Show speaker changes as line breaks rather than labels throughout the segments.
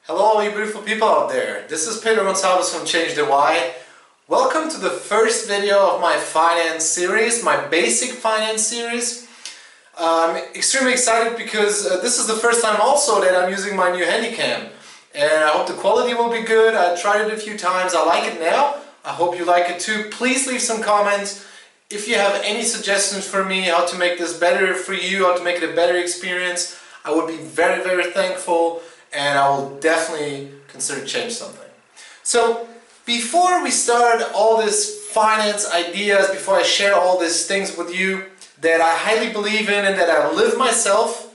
Hello all you beautiful people out there. This is Pedro Gonçalves from Change the Why. Welcome to the first video of my finance series, my basic finance series. I'm extremely excited because this is the first time also that I'm using my new Handycam. And I hope the quality will be good. I tried it a few times. I like it now. I hope you like it too. Please leave some comments. If you have any suggestions for me, how to make this better for you, how to make it a better experience, I would be very, very thankful. And I will definitely consider change something. So before we start all this finance ideas, before I share all these things with you that I highly believe in and that I live myself,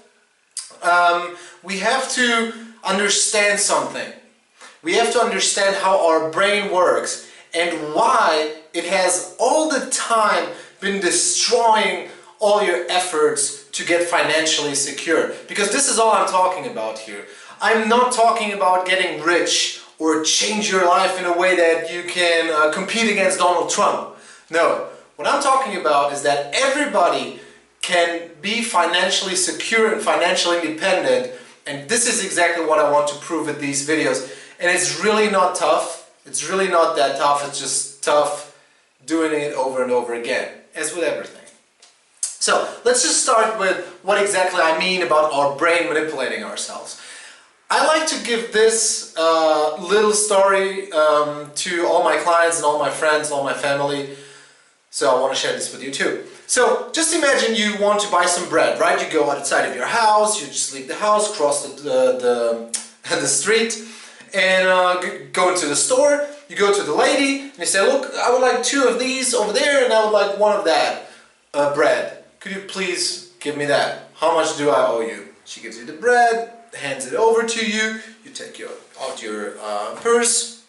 we have to understand something. We have to understand how our brain works and why it has all the time been destroying all your efforts to get financially secure. Because this is all I'm talking about here. I'm not talking about getting rich or change your life in a way that you can compete against Donald Trump. No, what I'm talking about is that everybody can be financially secure and financially independent, and this is exactly what I want to prove with these videos. And it's really not tough. It's really not that tough. It's just tough doing it over and over again, as with everything. So let's just start with what exactly I mean about our brain manipulating ourselves. I like to give this little story to all my clients and all my friends and all my family, so I want to share this with you too. So just imagine you want to buy some bread, right? You go outside of your house, you just leave the house, cross the street, and go into the store. You go to the lady and you say, look, I would like 2 of these over there and I would like 1 of that bread. Could you please give me that? How much do I owe you? She gives you the bread, hands it over to you, you take out your purse,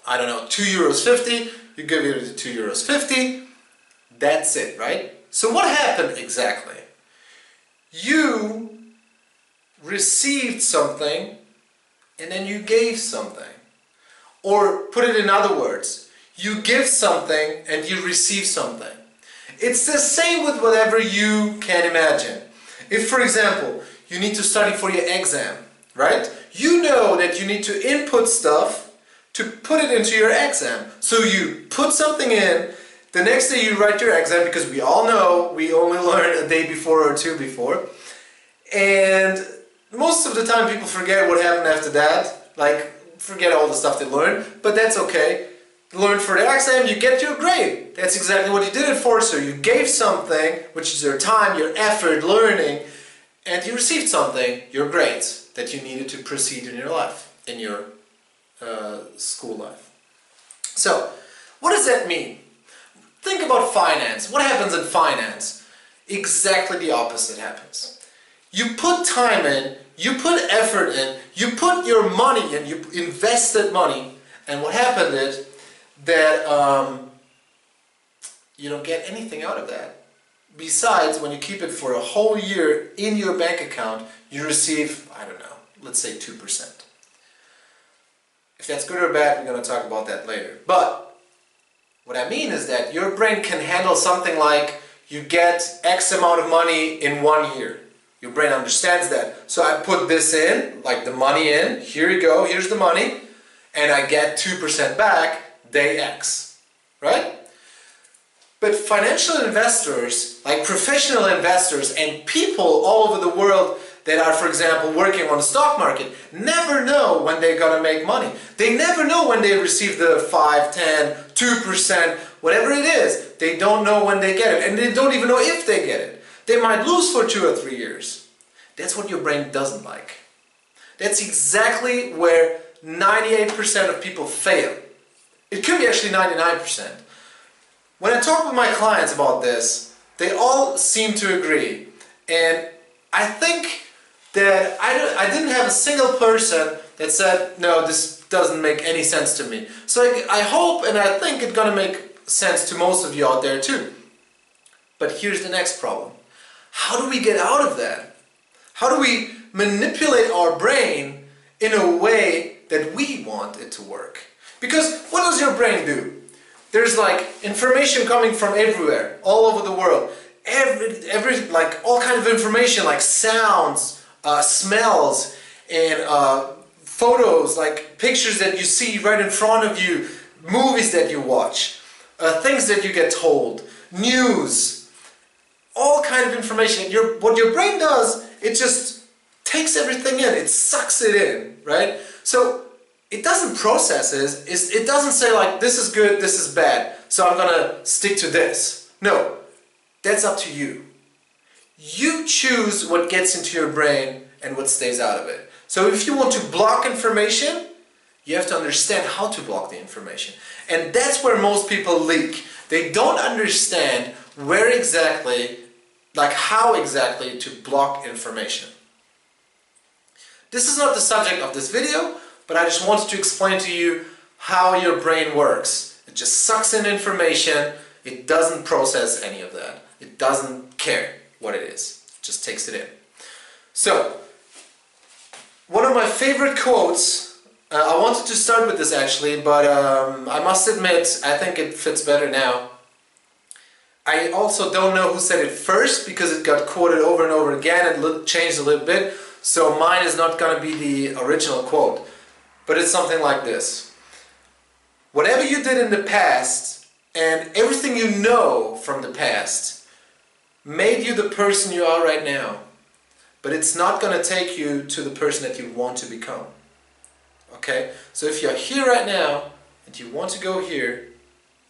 I don't know, €2.50, you give her the €2.50, that's it, right? So what happened exactly? You received something and then you gave something. Or put it in other words, you give something and you receive something. It's the same with whatever you can imagine. If, for example, you need to study for your exam, right? You know that you need to input stuff to put it into your exam. So you put something in, the next day you write your exam, because we all know we only learn a day before or 2 before. And most of the time people forget what happened after that, like forget all the stuff they learned, but that's okay. Learn for the exam, you get your grade. That's exactly what you did it for, so you gave something, which is your time, your effort, learning, and you received something, your grades, that you needed to proceed in your life, in your school life. So, what does that mean? Think about finance. What happens in finance? Exactly the opposite happens. You put time in, you put effort in, you put your money in, you invested money, and what happened is that you don't get anything out of that. Besides, when you keep it for a whole year in your bank account, you receive, I don't know, let's say 2%. If that's good or bad, we're going to talk about that later. But what I mean is that your brain can handle something like you get X amount of money in 1 year. Your brain understands that. So I put this in, like the money in, here you go, here's the money, and I get 2% back day X, right? But financial investors, like professional investors and people all over the world that are, for example, working on the stock market, never know when they're gonna make money. They never know when they receive the 5, 10, 2%, whatever it is. They don't know when they get it, and they don't even know if they get it. They might lose for 2 or 3 years. That's what your brain doesn't like. That's exactly where 98% of people fail. It could be actually 99%. When I talk with my clients about this, they all seem to agree. And I think that I didn't have a single person that said, no, this doesn't make any sense to me. So I hope and I think it's gonna make sense to most of you out there too. But here's the next problem. How do we get out of that? How do we manipulate our brain in a way that we want it to work? Because what does your brain do? There's like information coming from everywhere, all over the world. Like all kind of information, like sounds, smells, and photos, like pictures that you see right in front of you, movies that you watch, things that you get told, news, all kind of information. What your brain does, it just takes everything in, it sucks it in, right? So it doesn't process it, it doesn't say like, this is good, this is bad, so I'm gonna stick to this. No, that's up to you. You choose what gets into your brain and what stays out of it. So if you want to block information, you have to understand how to block the information. And that's where most people leak. They don't understand where exactly, like how exactly to block information. This is not the subject of this video, but I just wanted to explain to you how your brain works. It just sucks in information, it doesn't process any of that. It doesn't care what it is, it just takes it in. So, one of my favorite quotes, I wanted to start with this actually, but I must admit, I think it fits better now. I also don't know who said it first because it got quoted over and over again and changed a little bit, so mine is not going to be the original quote, but it's something like this. Whatever you did in the past and everything you know from the past made you the person you are right now. But it's not going to take you to the person that you want to become. Okay? So if you're here right now and you want to go here,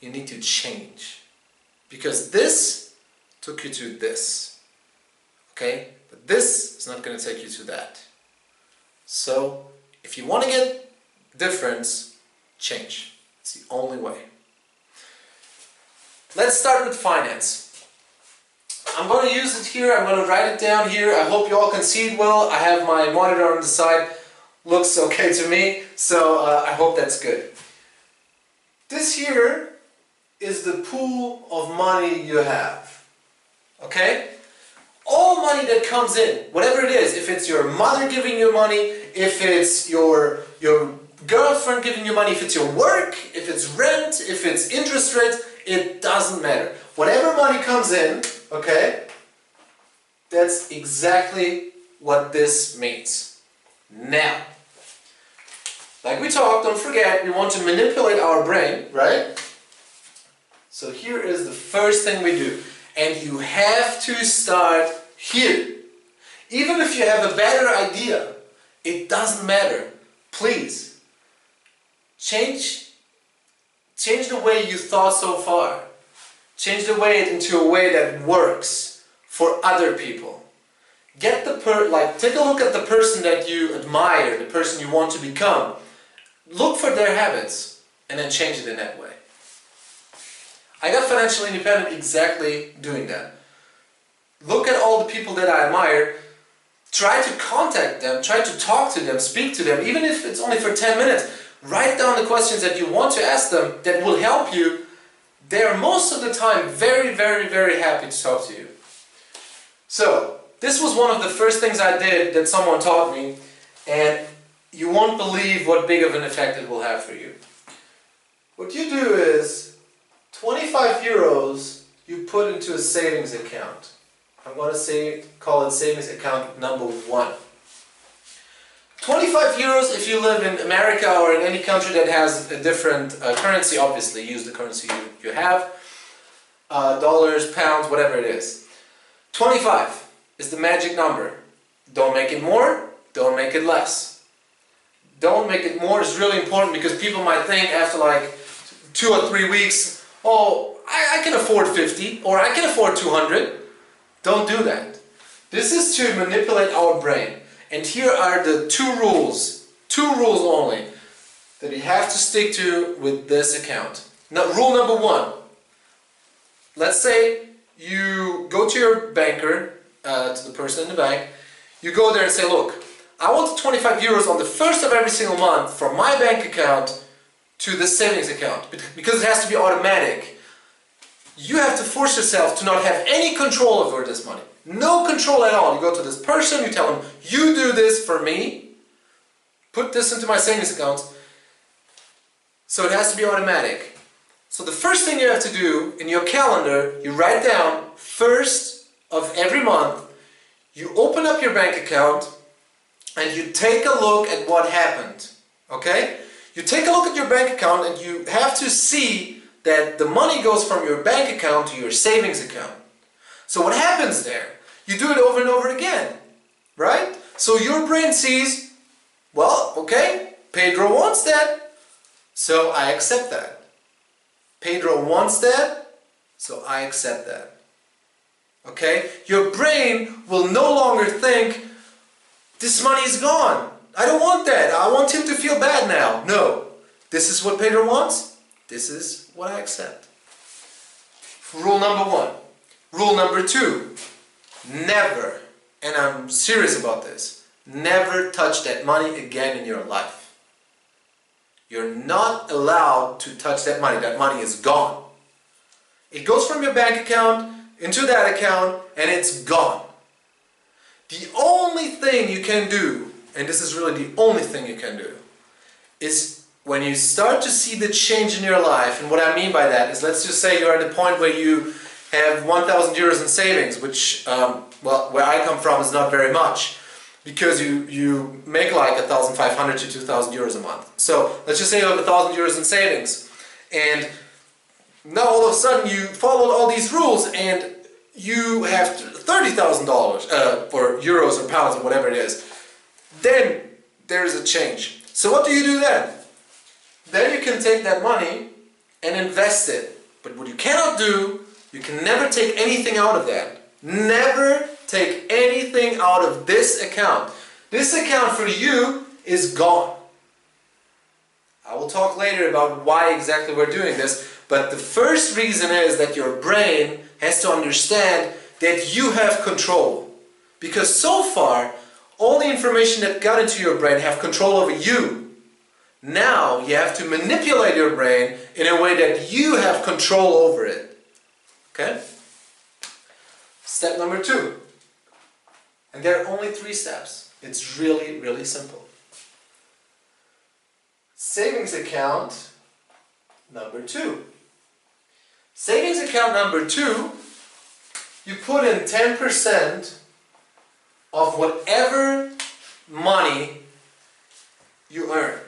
you need to change. Because this took you to this. Okay? But this is not going to take you to that. So if you want to get difference, change. It's the only way. Let's start with finance. I'm going to use it here, I'm going to write it down here. I hope you all can see it well. I have my monitor on the side. Looks okay to me, so I hope that's good. This here is the pool of money you have. Okay? All money that comes in, whatever it is, if it's your mother giving you money, if it's your girlfriend giving you money, if it's your work, if it's rent, if it's interest rates, it doesn't matter. Whatever money comes in, okay, that's exactly what this means. Now, like we talked, don't forget, we want to manipulate our brain, right? So here is the first thing we do. And you have to start here. Even if you have a better idea, it doesn't matter. Please, change the way you thought so far. Change the way into a way that works for other people. Take a look at the person that you admire, the person you want to become. Look for their habits and then change it in that way. I got financially independent exactly doing that. Look at all the people that I admire, try to contact them, try to talk to them, speak to them, even if it's only for 10 minutes. Write down the questions that you want to ask them that will help you. They're most of the time very, very, very happy to talk to you. So, this was one of the first things I did that someone taught me, and you won't believe what big of an effect it will have for you. What you do is, 25 euros you put into a savings account. I'm going to call it savings account number 1. 25 euros if you live in America or in any country that has a different currency, obviously use the currency you have. Dollars, pounds, whatever it is. 25 is the magic number. Don't make it more, don't make it less. Don't make it more is really important because people might think after like 2 or 3 weeks, oh, I can afford 50 or I can afford 200. Don't do that. This is to manipulate our brain. And here are the two rules only, that you have to stick to with this account. Now, rule number 1. Let's say you go to your banker, to the person in the bank, you go there and say, look, I want 25 euros on the first of every single month from my bank account to the savings account, because it has to be automatic. You have to force yourself to not have any control over this money. No control at all. You go to this person, you tell them, you do this for me, put this into my savings account, so it has to be automatic. So the first thing you have to do in your calendar, you write down first of every month, you open up your bank account, and you take a look at what happened, okay? You take a look at your bank account and you have to see that the money goes from your bank account to your savings account. So what happens there? You do it over and over again, right? So your brain sees, well, okay, Pedro wants that, so I accept that. Pedro wants that, so I accept that. Okay? Your brain will no longer think, this money is gone. I don't want that. I want him to feel bad now. No. This is what Pedro wants. This is what I accept. Rule number 1. Rule number 2. Never, and I'm serious about this, never touch that money again in your life. You're not allowed to touch that money. That money is gone. It goes from your bank account into that account and it's gone. The only thing you can do, and this is really the only thing you can do, is when you start to see the change in your life, and what I mean by that is, let's just say you're at the point where you have 1,000 euros in savings, which, well, where I come from is not very much, because you make like 1,500 to 2,000 euros a month. So let's just say you have 1,000 euros in savings, and now all of a sudden you followed all these rules and you have $30,000 for euros or pounds or whatever it is. Then there's a change. So what do you do then? Then you can take that money and invest it. But what you cannot do, you can never take anything out of that. Never take anything out of this account. This account for you is gone. I will talk later about why exactly we're doing this, but the first reason is that your brain has to understand that you have control. Because so far, all the information that got into your brain have control over you. Now you have to manipulate your brain in a way that you have control over it. Okay? Step number 2. And there are only 3 steps. It's really, really simple. Savings account number 2. Savings account number 2, you put in 10% of whatever money you earn.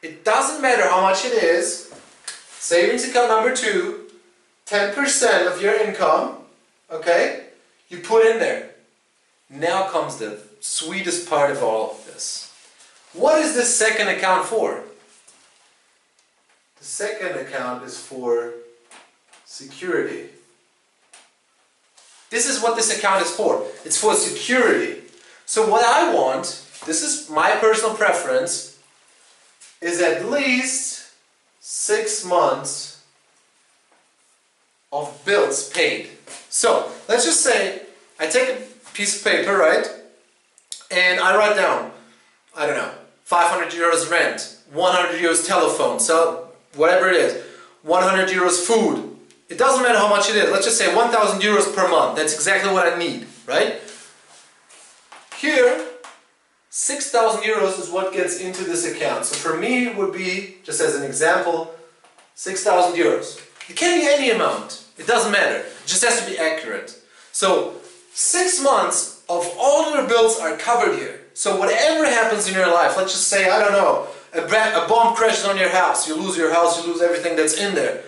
It doesn't matter how much it is. Savings account number 2, 10% of your income, okay, you put in there. Now comes the sweetest part of all of this. What is the second account for? The second account is for security. This is what this account is for. It's for security. So what I want, this is my personal preference, is at least 6 months of bills paid. So let's just say I take a piece of paper, right? And I write down, I don't know, 500 euros rent, 100 euros telephone, so whatever it is, 100 euros food. It doesn't matter how much it is. Let's just say 1,000 euros per month. That's exactly what I need, right? Here, 6,000 euros is what gets into this account. So for me, it would be, just as an example, 6,000 euros. It can be any amount. It doesn't matter. It just has to be accurate. So 6 months of all your bills are covered here. So whatever happens in your life, let's just say, I don't know, a bomb crashes on your house, you lose your house, you lose everything that's in there.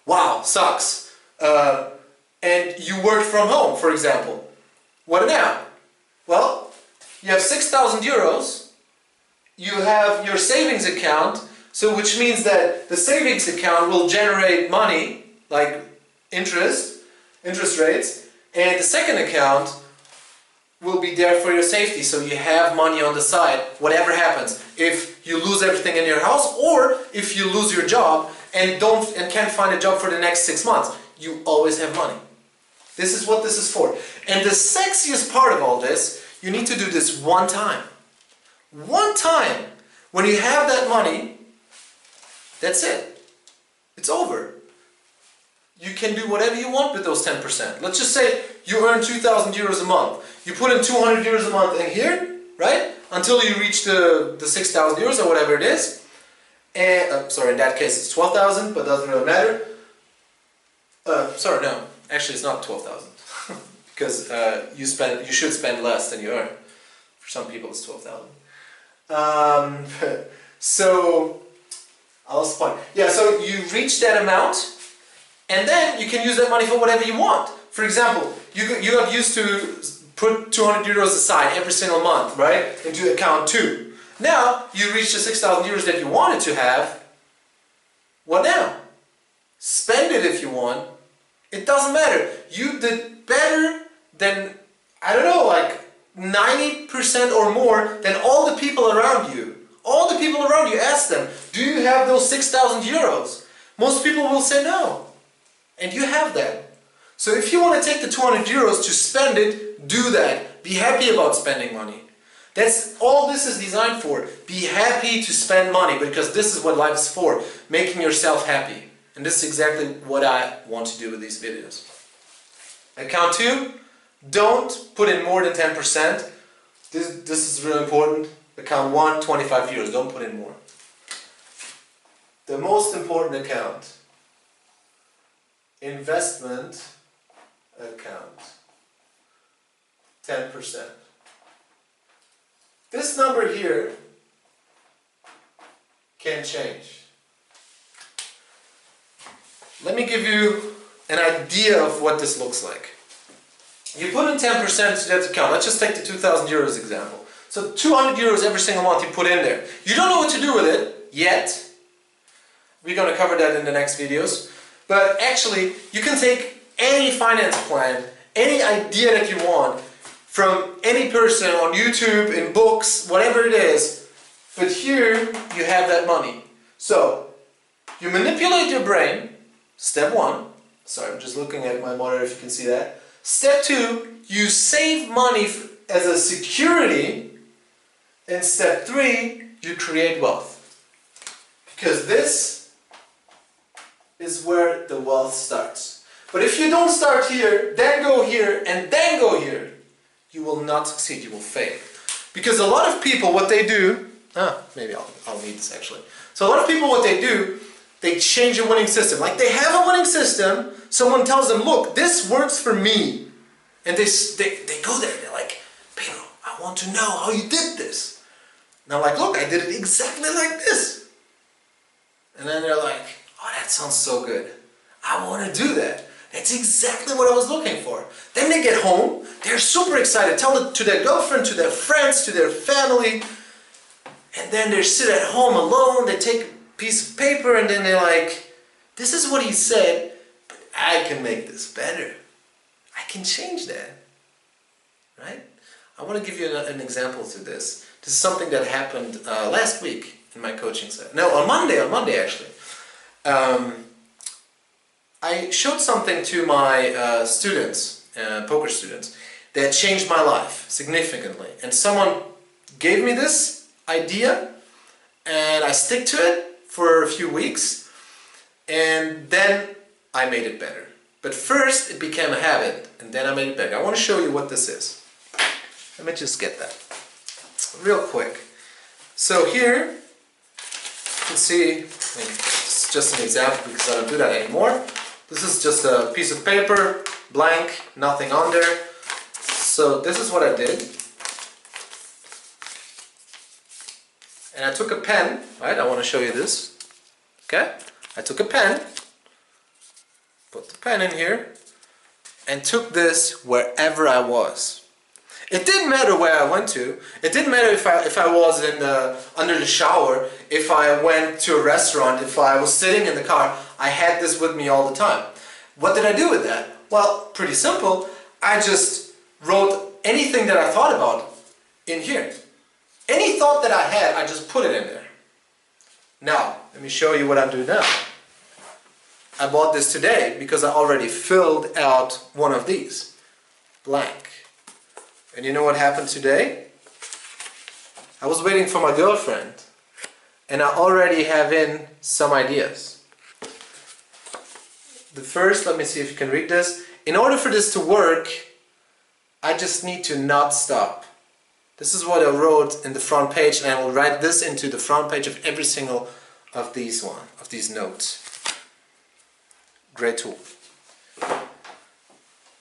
Wow, sucks. And you work from home, for example. What now? Well, you have 6,000 euros, you have your savings account, so which means that the savings account will generate money, like interest rates, and the second account will be there for your safety, so you have money on the side, whatever happens. If you lose everything in your house, or if you lose your job and can't find a job for the next 6 months, you always have money. This is what this is for. And the sexiest part of all this, you need to do this one time. One time. When you have that money, that's it. It's over. You can do whatever you want with those 10%. Let's just say you earn 2,000 euros a month. You put in 200 euros a month in here, right? Until you reach the 6,000 euros or whatever it is. And, sorry, in that case it's 12,000, but doesn't really matter. Sorry, no. Actually, it's not 12,000. Because you should spend less than you earn. For some people it's 12,000. So, I lost the point. Yeah, so you reach that amount, and then you can use that money for whatever you want. For example, you got used to put 200 euros aside every single month, right? Into account 2. Now, you reach the 6,000 euros that you wanted to have. What now? Spend it if you want. It doesn't matter. You did better than, I don't know, like 90% or more than all the people around you. All the people around you, ask them, do you have those 6,000 euros? Most people will say no. And you have that. So if you want to take the 200 euros to spend it, do that. Be happy about spending money. That's all this is designed for. Be happy to spend money, because this is what life is for. Making yourself happy. And this is exactly what I want to do with these videos. Account 2, don't put in more than 10%. This is really important. Account 1, 25 euros. Don't put in more. The most important account. Investment account. 10%. This number here can change. Let me give you an idea of what this looks like. You put in 10% to that account. Let's just take the 2,000 euros example. So 200 euros every single month you put in there. You don't know what to do with it yet. We're going to cover that in the next videos. But actually, you can take any finance plan, any idea that you want, from any person on YouTube, in books, whatever it is. But here, you have that money. So, you manipulate your brain, step 1. Sorry, I'm just looking at my monitor if you can see that. Step 2, you save money as a security. And step 3, you create wealth. Because this is where the wealth starts. But if you don't start here, then go here, and then go here, you will not succeed, you will fail. Because a lot of people, what they do, maybe I'll need this actually. So a lot of people, what they do, they change a winning system. Like they have a winning system, someone tells them, look, this works for me. And they go there, they're like, Pedro, I want to know how you did this. And I'm like, look, I did it exactly like this. And then they're like, oh, that sounds so good. I want to do that. That's exactly what I was looking for. Then they get home, they're super excited, tell it to their girlfriend, to their friends, to their family. And then they sit at home alone, they take a piece of paper and then they're like, this is what he said, but I can make this better. I can change that. Right? I want to give you an example to this. This is something that happened last week in my coaching session. No, on Monday actually. I showed something to my students, poker students, that changed my life significantly. And someone gave me this idea and I stick to it for a few weeks and then I made it better. But first it became a habit and then I made it better. I want to show you what this is. Let me just get that real quick. So here you can see, it's just an example because I don't do that anymore. This is just a piece of paper, blank, nothing on there. So this is what I did. And I took a pen, right? I want to show you this. Okay? I took a pen, put the pen in here, and took this wherever I was. It didn't matter where I went to. It didn't matter if I was in under the shower, if I went to a restaurant, if I was sitting in the car. I had this with me all the time. What did I do with that? Well, pretty simple. I just wrote anything that I thought about in here. Any thought that I had, I just put it in there. Now, let me show you what I'm doing now. I bought this today because I already filled out one of these. Blank. And you know what happened today? I was waiting for my girlfriend and I already have in some ideas. The first, let me see if you can read this. In order for this to work, I just need to not stop. This is what I wrote in the front page, and I will write this into the front page of every single of these notes. Great tool.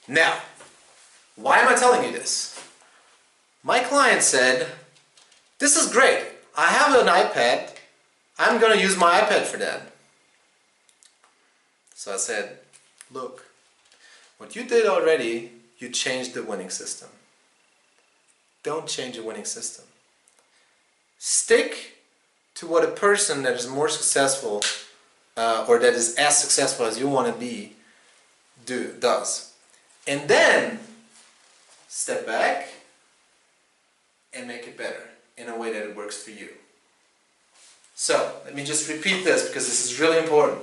Now, why am I telling you this? My client said, this is great. I have an iPad. I'm going to use my iPad for that. So I said, look, what you did already, you changed the winning system. Don't change the winning system. Stick to what a person that is more successful or that is as successful as you want to be does. And then step back and make it better in a way that it works for you. So let me just repeat this because this is really important.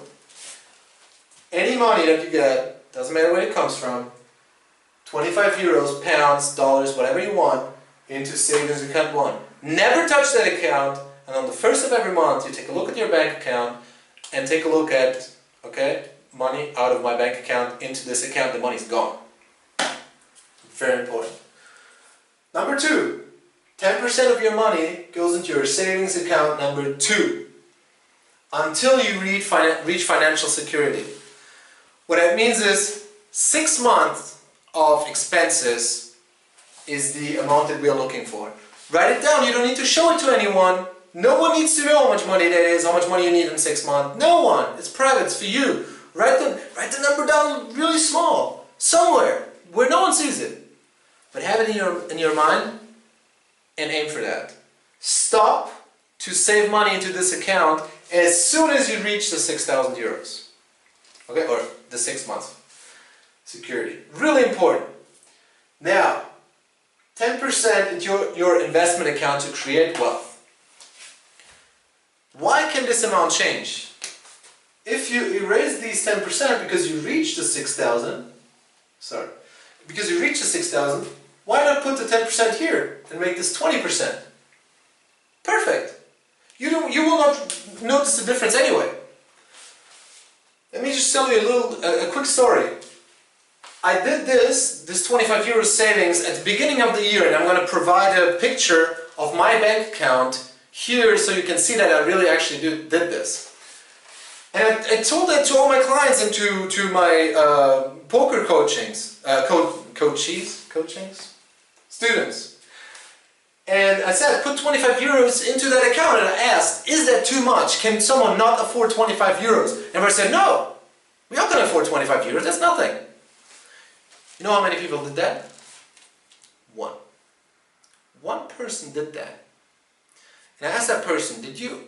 Any money that you get, doesn't matter where it comes from, 25 euros, pounds, dollars, whatever you want, into savings account 1. Never touch that account, and on the first of every month you take a look at your bank account and take a look at, okay, money out of my bank account into this account, the money's gone. Very important. Number 2, 10% of your money goes into your savings account number 2 until you reach financial security. What that means is 6 months of expenses is the amount that we are looking for. Write it down, you don't need to show it to anyone. No one needs to know how much money that is, how much money you need in 6 months. No one. It's private, it's for you. Write the number down really small, somewhere, where no one sees it. But have it in your mind and aim for that. Stop to save money into this account as soon as you reach the 6,000 euros. Okay, or the 6 months security. Really important. Now, 10% into your investment account to create wealth. Why can this amount change? If you erase these 10% because you reach the 6,000, because you reach the 6,000, why not put the 10% here and make this 20%? Perfect. You will not notice the difference anyway. Let me just tell you a quick story. I did this 25 euro savings at the beginning of the year, and I'm going to provide a picture of my bank account here so you can see that I really actually did this. And I told that to all my clients and to my poker students. And I said, put 25 euros into that account, and I asked, is that too much? Can someone not afford 25 euros? And everybody said, no, we all can afford 25 euros, that's nothing. You know how many people did that? One. One person did that. And I asked that person, did you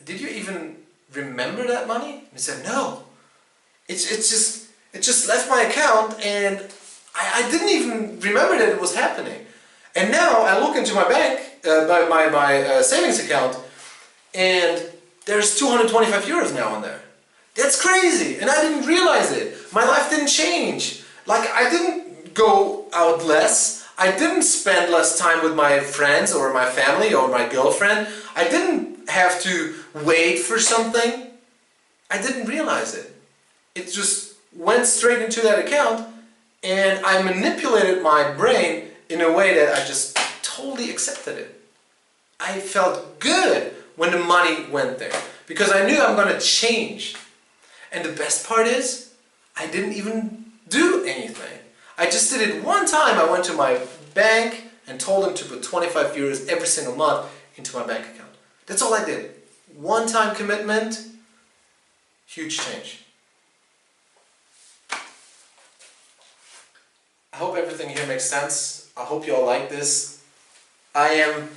even remember that money? And he said, no. It just left my account, and I didn't even remember that it was happening. And now I look into my bank, my savings account, and there's 225 euros now in there. That's crazy, and I didn't realize it. My life didn't change. Like, I didn't go out less. I didn't spend less time with my friends or my family or my girlfriend. I didn't have to wait for something. I didn't realize it. It just went straight into that account, and I manipulated my brain in a way that I just totally accepted it. I felt good when the money went there because I knew I'm going to change. And the best part is, I didn't even do anything. I just did it one time. I went to my bank and told them to put 25 euros every single month into my bank account. That's all I did. One-time commitment, huge change. I hope everything here makes sense. I hope you all like this. I am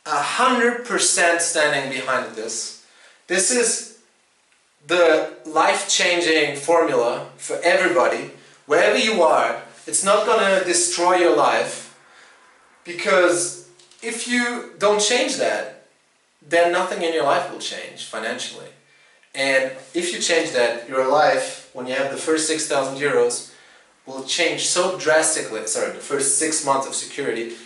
100% standing behind this. This is the life-changing formula for everybody, wherever you are. It's not going to destroy your life, because if you don't change that, then nothing in your life will change financially. And if you change that, your life, when you have the first 6,000 euros, will change so drastically. The first 6 months of security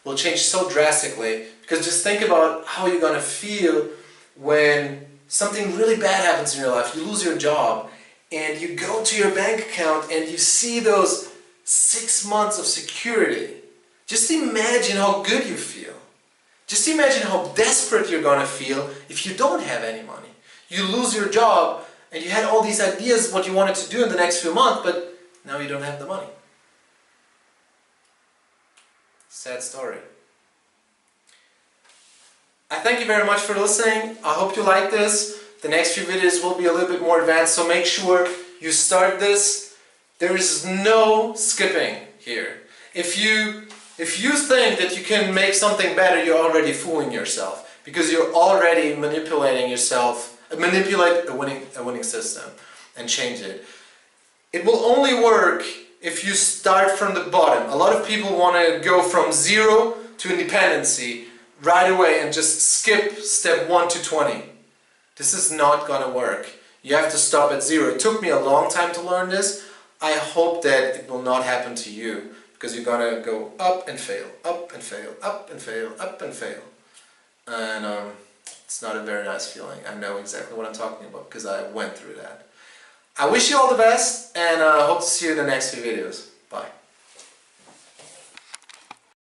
will change so drastically, because just think about how you're going to feel when something really bad happens in your life. You lose your job, and you go to your bank account and you see those 6 months of security. Just imagine how good you feel. Just imagine how desperate you're going to feel if you don't have any money. You lose your job, and you had all these ideas what you wanted to do in the next few months, but now you don't have the money. Sad story. I thank you very much for listening. I hope you like this. The next few videos will be a little bit more advanced, so make sure you start this. There is no skipping here. If you think that you can make something better, you're already fooling yourself, because you're already manipulating yourself, manipulate a winning system and change it. It will only work if you start from the bottom. A lot of people want to go from 0 to independency right away and just skip step 1 to 20. This is not gonna work. You have to stop at 0. It took me a long time to learn this. I hope that it will not happen to you, because you're gonna go up and fail, up and fail, up and fail, up and fail. And it's not a very nice feeling. I know exactly what I'm talking about, because I went through that. I wish you all the best, and hope to see you in the next few videos. Bye.